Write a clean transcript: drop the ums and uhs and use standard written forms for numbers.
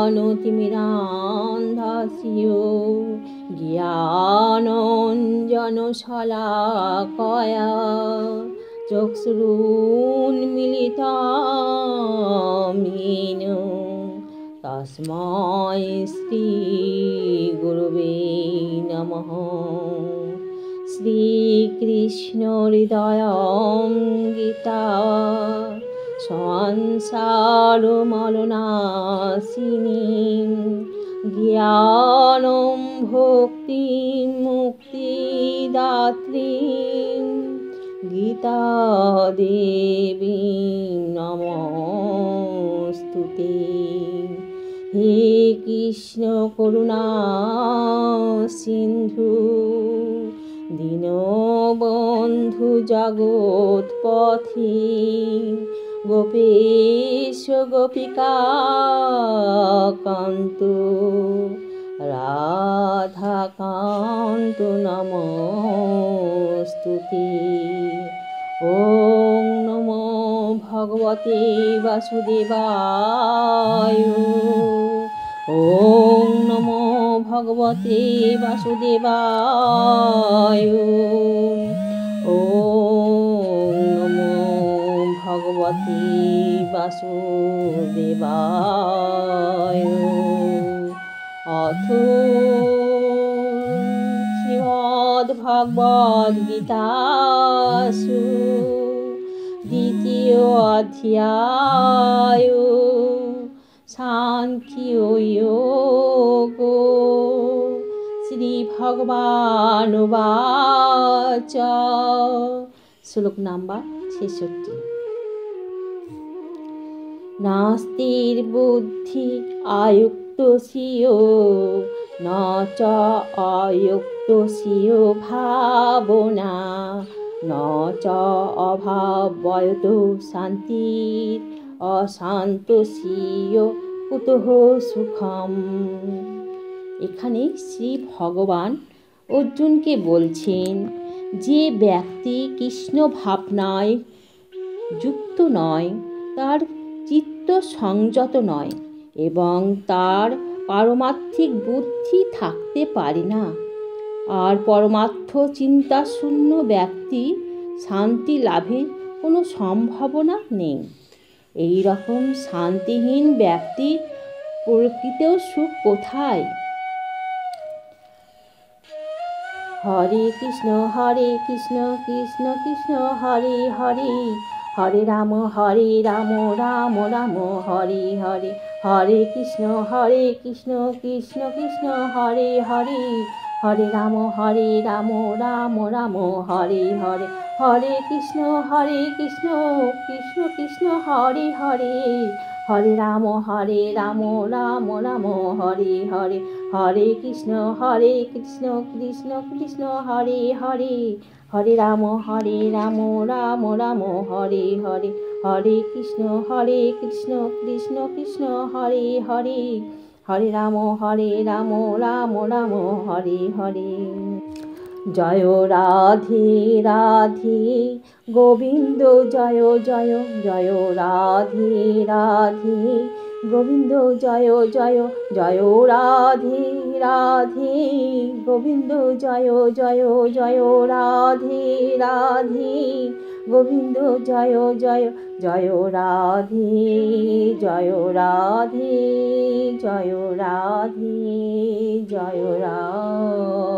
অজ্ঞানতিমিরান্ধস্য জ্ঞানাঞ্জনশলাকয়া চক্ষুरुन्मीलितं येन तस्मै श्रीगुरवे नमः। श्रीकृष्णहृदयं गीता संसारमलनाशिनीं ज्ञानं भक्तिं मुक्तिदात्रीं गीता देवीं नमोस्तुते। हे कृष्ण करुणा सिंधु दीनबंधु जगत्पथे गोपेश गोपिका कांत राधा कांत नमोस्तुते। ओम नमो भगवते वासुदेवाय। ओम नमो भगवते वासुदेवाय। ओम नमो भगवते वासुदेवाय। अथ श्रीमद्भगवद्गीतासु द्वितीय अध्याय सांख्ययोगो। श्री भगवानुवाच। श्लोक नंबर 66। नास्तिर्बुद्धि आयुक्तस्य न च अयुक्तस्य भावना न च अभावयतो शान्तिर् অশান্তস্য কুতঃ সুখম। এখানে শ্রী ভগবান অর্জুনকে বলছেন, যে ব্যক্তি কৃষ্ণ ভাবনায় যুক্ত নয়, তার চিত্ত সংযত নয় এবং তার পারমার্থিক বুদ্ধি থাকতে পারে না, আর পরমার্থ চিন্তাশূন্য ব্যক্তি শান্তি লাভের কোনো সম্ভাবনা নেই। এই রকম শান্তিহীন ব্যক্তির প্রকৃত সুখ কোথায়? হরে কৃষ্ণ কৃষ্ণ কৃষ্ণ হরে হরে, হরে রাম রাম রাম হরে হরে, হরে কৃষ্ণ কৃষ্ণ কৃষ্ণ হরে হরে, হরে রাম রাম রাম হরে হরে, হরে কৃষ্ণ কৃষ্ণ কৃষ্ণ হরে হরে, হরে রাম রাম রাম হরে হরে, হরে কৃষ্ণ কৃষ্ণ কৃষ্ণ হরে হরে, হরে রাম রাম রাম হরে হরে, হরে কৃষ্ণ কৃষ্ণ কৃষ্ণ হরে হরে, হরে রাম রাম রাম হরে হরে। জয় রাধে রাধে গোবিন্দ জয় জয়, জয় রাধে রাধে গোবিন্দ জয় জয়, জয় রাধে রাধে গোবিন্দ জয় জয়, জয় রাধে রাধে গোবিন্দ জয় জয়, জয় রাধে জয় রাধে জয় রাধে জয় রাধে।